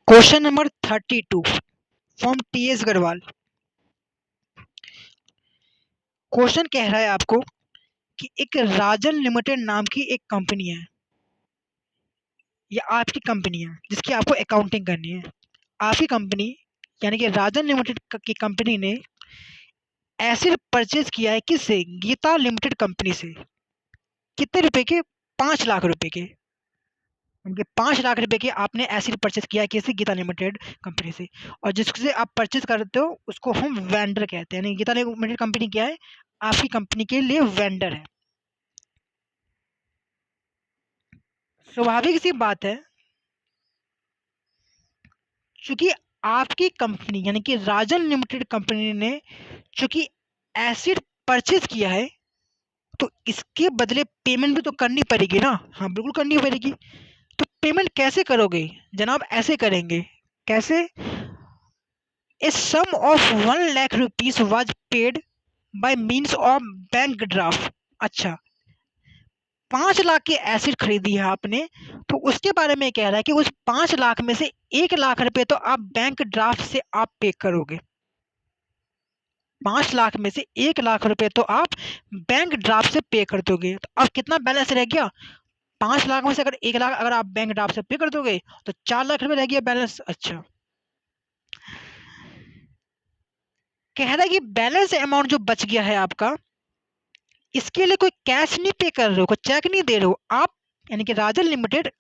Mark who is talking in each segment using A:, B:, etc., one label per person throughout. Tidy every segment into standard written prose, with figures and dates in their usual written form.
A: Question number 32 from TS Agarwal. Question कह रहा है आपको कि एक राजन लिमिटेड नाम की एक कंपनी है, ये आपकी कंपनी है जिसकी आपको अकाउंटिंग करनी है। आपकी कंपनी यानी कि राजन लिमिटेड की कंपनी ने एसिड परचेज किया है किससे? गीता लिमिटेड कंपनी से। कितने रुपए के? 5 लाख रुपए के। उनके 5 लाख रुपए के आपने एसिड परचेज किया है किससे? गीता लिमिटेड कंपनी से। और जिससे आप परचेज करते हो उसको हम वेंडर कहते हैं। यानी गीता लिमिटेड कंपनी क्या है? आपकी कंपनी के लिए वेंडर है। स्वाभाविक सी बात है, चूंकि आपकी कंपनी यानी कि राजन लिमिटेड कंपनी ने चूंकि एसिड परचेज किया है तो इसके बदले पेमेंट भी तो करनी पड़ेगी ना। हाँ, बिल्कुल करनी पड़ेगी। तो पेमेंट कैसे करोगे जनाब? ऐसे करेंगे। कैसे? A sum of 1 lakh rupees was paid by means of bank draft. अच्छा, 5 लाख की एसिड खरीदी है आपने, तो उसके बारे में कह रहा है कि उस 5 लाख में से 1 लाख रुपए तो आप बैंक ड्राफ्ट से आप पे करोगे। 5 लाख में से 1 लाख रुपए तो आप बैंक ड्राफ्ट से पे कर दोगे। तो अब कितना बैलेंस रह गया? 5 लाख में से अगर 1 लाख अगर आप बैंक ड्राफ्ट से पे कर दोगे तो 4 लाख रुपए रह गया बैलेंस। अच्छा, कह रहा है कि बैलेंस अमाउंट जो बच गया है आपका, इसके लिए कोई कैश नहीं पे कर रहे हो, कोई चेक नहीं दे रहे हो आप। यानी कि राजन लिमिटेड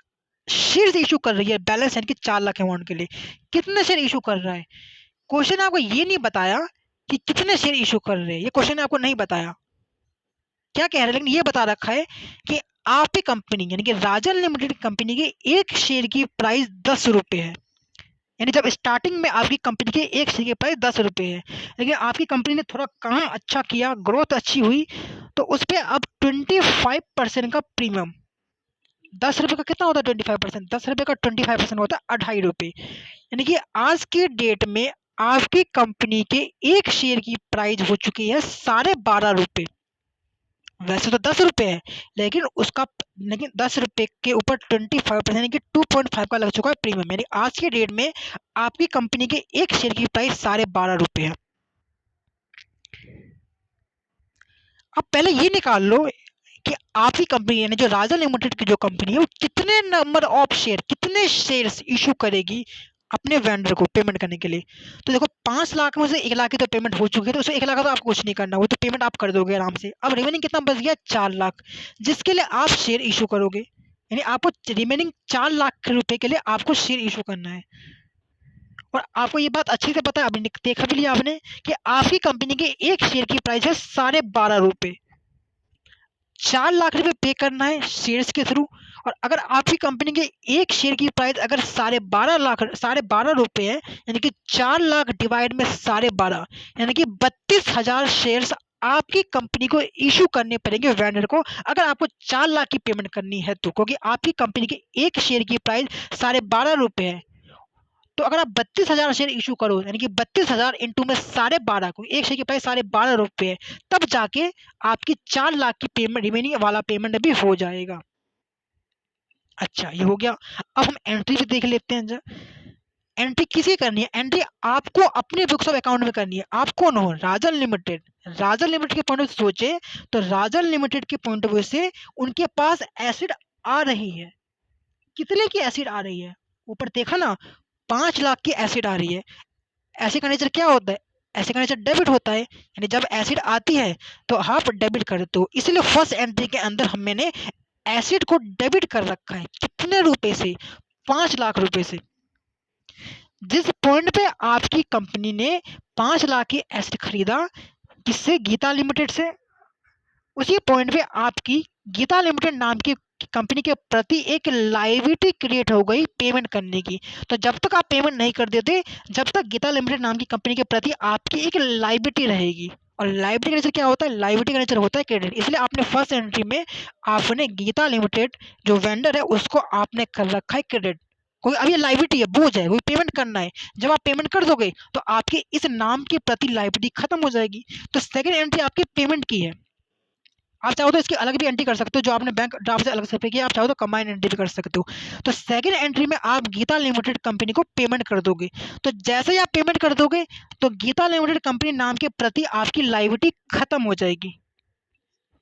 A: शेयर इशू कर रही है बैलेंस यानी कि 4 लाख अमाउंट के लिए। कितने शेयर इशू कर रहा है? क्वेश्चन ने आपको ये नहीं बताया कि कितने शेयर इशू कर रहे हैं, ये क्वेश्चन ने आपको नहीं बताया। क्या कह रहे हैं, लेकिन ये बता रखा है कि आपकी कंपनी यानी कि राजन लिमिटेड कंपनी के एक शेयर की प्राइस 10 रुपए है। यानी जब स्टार्टिंग में आपकी कंपनी के एक शेयर की प्राइस 10 रुपए है, लेकिन आपकी कंपनी ने थोड़ा काम अच्छा किया, ग्रोथ अच्छी हुई, तो उस पर अब 25% का प्रीमियम। 10 रुपए का कितना होता है? 25%। 10 रुपए का 25% होता है 2.5 रुपए। यानी कि आज के डेट में आपकी कंपनी के एक शेयर की प्राइस हो चुकी है 12.5 रुपए। वैसे तो 10 रुपए है, लेकिन 10 रुपए के ऊपर 25% यानी कि 2.5 का लग चुका है प्रीमियम। यानी आज के डेट में आपकी कंपनी के एक शेयर की प्राइस 12.5 रुपए है। अब पहले ये निकाल लो कि आपकी कंपनी यानी जो राजा लिमिटेड की जो कंपनी है वो कितने नंबर ऑफ शेयर, कितने शेयर्स इशू करेगी अपने वेंडर को पेमेंट करने के लिए। तो देखो, 5 लाख में से 1 लाख की तो पेमेंट हो चुकी है, तो उसमें 1 लाख का तो आपको कुछ नहीं करना, वो तो पेमेंट आप कर दोगे आराम से। अब रिमेनिंग कितना बच गया? 4 लाख, जिसके लिए आप शेयर इशू करोगे। यानी आपको रिमेनिंग 4 लाख रुपए के लिए आपको शेयर इशू करना है। और आपको ये बात अच्छे से पता है, अभी देखा भी लिया आपने कि आपकी कंपनी के एक शेयर की प्राइस है 12.5 रुपए। 4 लाख रुपए पे करना है शेयर्स के थ्रू। और अगर आपकी कंपनी के एक शेयर की प्राइस अगर 12.5 रुपए है, यानी कि 4 लाख डिवाइड में 12.5, यानी कि 32,000 शेयर्स आपकी कंपनी को इशू करने पड़ेंगे वेंडर को, अगर आपको 4 लाख की पेमेंट करनी है तो। क्योंकि आपकी कंपनी के एक शेयर की प्राइस 12.5 रुपए है। तो अगर आप 32,000 शेयर इशू करो, यानी कि 32,000 इंटू में 12.5, को एक शेयर की प्राइस 12.5 रुपए है, तब जाके आपकी 4 लाख की पेमेंट रिमेनिंग वाला पेमेंट भी हो जाएगा। अच्छा, ये हो गया। अब हम एंट्री भी देख लेते हैं। एंट्री किसे करनी है? एंट्री आपको अपने बुक्स ऑफ अकाउंट में करनी है। आप कौन हो? राजन लिमिटेड। राजन लिमिटेड के पॉइंट ऑफ व्यू सोचे तो राजन लिमिटेड के पॉइंट ऑफ व्यू से उनके पास एसिड आ रही है। कितने की एसिड आ रही है? ऊपर देखा ना, 5 लाख की एसिड आ रही है। एसिड का नेचर क्या होता है? एसिड का नेचर डेबिट होता है। यानी जब एसिड आती है तो आप डेबिट करते हो, इसलिए फर्स्ट एंट्री के अंदर हम मैंने एसिड को डेबिट कर रखा है। कितने रुपए से? 5 लाख रुपए से। जिस पॉइंट पे आपकी कंपनी ने 5 लाख की एसिड खरीदा, किससे? गीता लिमिटेड से। उसी पॉइंट पे आपकी गीता लिमिटेड नाम की कंपनी के प्रति एक लायबिलिटी क्रिएट हो गई पेमेंट करने की। तो जब तक आप पेमेंट नहीं कर देते, जब तक गीता लिमिटेड नाम की कंपनी के प्रति आपकी एक लायबिलिटी रहेगी। और लायबिलिटी का नेचर क्या होता है? लायबिलिटी का नेचर होता है क्रेडिट। इसलिए आपने फर्स्ट एंट्री में आपने गीता लिमिटेड जो वेंडर है उसको आपने कर रखा है क्रेडिट। कोई अब ये लायबिलिटी है, बोझ है, कोई पेमेंट करना है। जब आप पेमेंट कर दोगे तो आपकी इस नाम के प्रति लायबिलिटी खत्म हो जाएगी। तो सेकंड एंट्री आपकी पेमेंट की है। आप चाहो तो इसकी अलग भी एंट्री कर सकते हो, जो आपने बैंक ड्राफ्ट से अलग से पे किया, आप चाहो तो कंबाइंड एंट्री भी कर सकते हो। तो सेकंड एंट्री में आप गीता लिमिटेड कंपनी को पेमेंट कर दोगे। तो जैसे ही आप पेमेंट कर दोगे तो गीता लिमिटेड कंपनी नाम के प्रति आपकी लायबिलिटी खत्म हो जाएगी।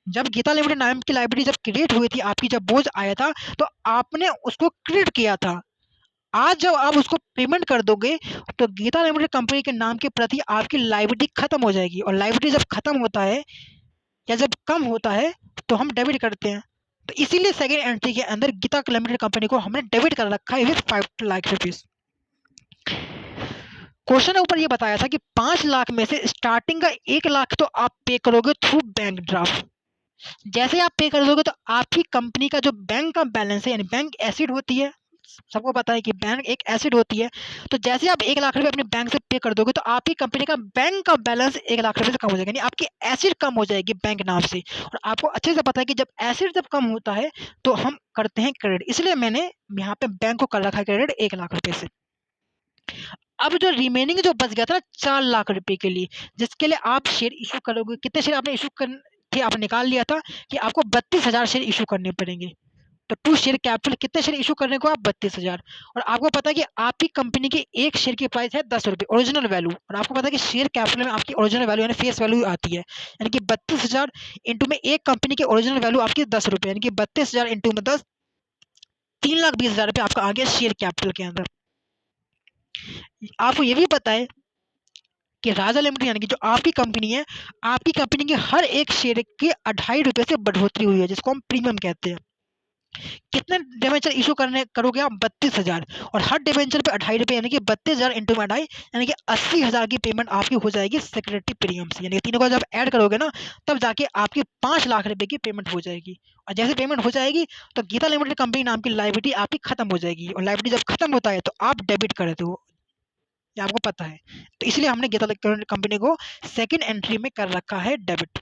A: जब गीता लिमिटेड नाम की लायबिलिटी जब क्रिएट हुई थी, आपकी जब बोझ आया था, तो आपने उसको क्रिएट किया था। आज जब आप उसको पेमेंट कर दोगे तो गीता लिमिटेड कंपनी के नाम के प्रति आपकी लायबिलिटी खत्म हो जाएगी। और लायबिलिटी जब खत्म होता है या जब कम होता है तो हम डेबिट करते हैं। तो इसीलिए सेकंड एंट्री के अंदर गीता लिमिटेड कंपनी को हमने डेबिट कर रखा है विद 5 लाख रुपीस। क्वेश्चन ऊपर ये बताया था कि 5 लाख में से स्टार्टिंग का 1 लाख तो आप पे करोगे थ्रू बैंक ड्राफ्ट। जैसे आप पे कर दोगे तो आपकी कंपनी का जो बैंक का बैलेंस है, यानी बैंक एसिड होती है, सबको पता है कि बैंक एक एसिड होती है। तो जैसे आप 1 लाख रुपए अपने बैंक से पे कर दोगे तो आपकी कंपनी का बैंक का बैलेंस 1 लाख रुपए से कम हो जाएगा, यानी आपकी एसिड कम हो जाएगी बैंक नाम से। और आपको अच्छे से पता है कि जब एसिड जब कम होता है तो हम करते हैं क्रेडिट, इसलिए मैंने यहाँ पे बैंक को कर रखा है क्रेडिट 1 लाख रुपए से। अब जो रिमेनिंग जो बच गया था 4 लाख रुपए के लिए, जिसके लिए आप शेयर इशू करोगे, कितने शेयर आपने इशू कर थे, आपने निकाल लिया था कि आपको 32,000 शेयर इशू करने पड़ेंगे। तो टू शेयर कैपिटल कितने शेयर इशू करने को आप 32,000। और आपको पता है कि आपकी कंपनी की एक शेयर की प्राइस है 10 रुपये ओरिजिनल वैल्यू। और आपको पता है कि शेयर कैपिटल में आपकी ओरिजिनल वैल्यू यानी फेस वैल्यू आती है, यानी कि 32,000 इंटू में एक कंपनी की ओरिजिनल वैल्यू आपकी 10 रुपये, यानी कि 32,000 इंटू में 10, 3,20,000 रुपये आपका आ गया शेयर कैपिटल के अंदर। आपको ये भी पता है कि राजा लिमिटेड यानी कि जो आपकी कंपनी है, आपकी कंपनी के हर एक शेयर के 2.5 रुपये से बढ़ोतरी हुई है, जिसको हम प्रीमियम कहते हैं। कितने डिवेंचर इशू करने करोगे आप? 32,000। और हर डिवेंचर पे 2.5 रुपये, यानी कि 32,000 इंटू में 2.5, यानी कि 80,000 की पेमेंट आपकी हो जाएगी सिक्योरिटी प्रीमियम से। यानी कि तीनों को जब ऐड करोगे ना, तब जाके आपकी 5 लाख रुपए की पेमेंट हो जाएगी। और जैसे पेमेंट हो जाएगी तो गीता लिमिटेड कंपनी नाम की लायबिलिटी आपकी खत्म हो जाएगी। और लायबिलिटी जब खत्म होता है तो आप डेबिट कर देते हो, ये आपको पता है। तो इसलिए हमने गीता कंपनी को सेकंड एंट्री में कर रखा है डेबिट।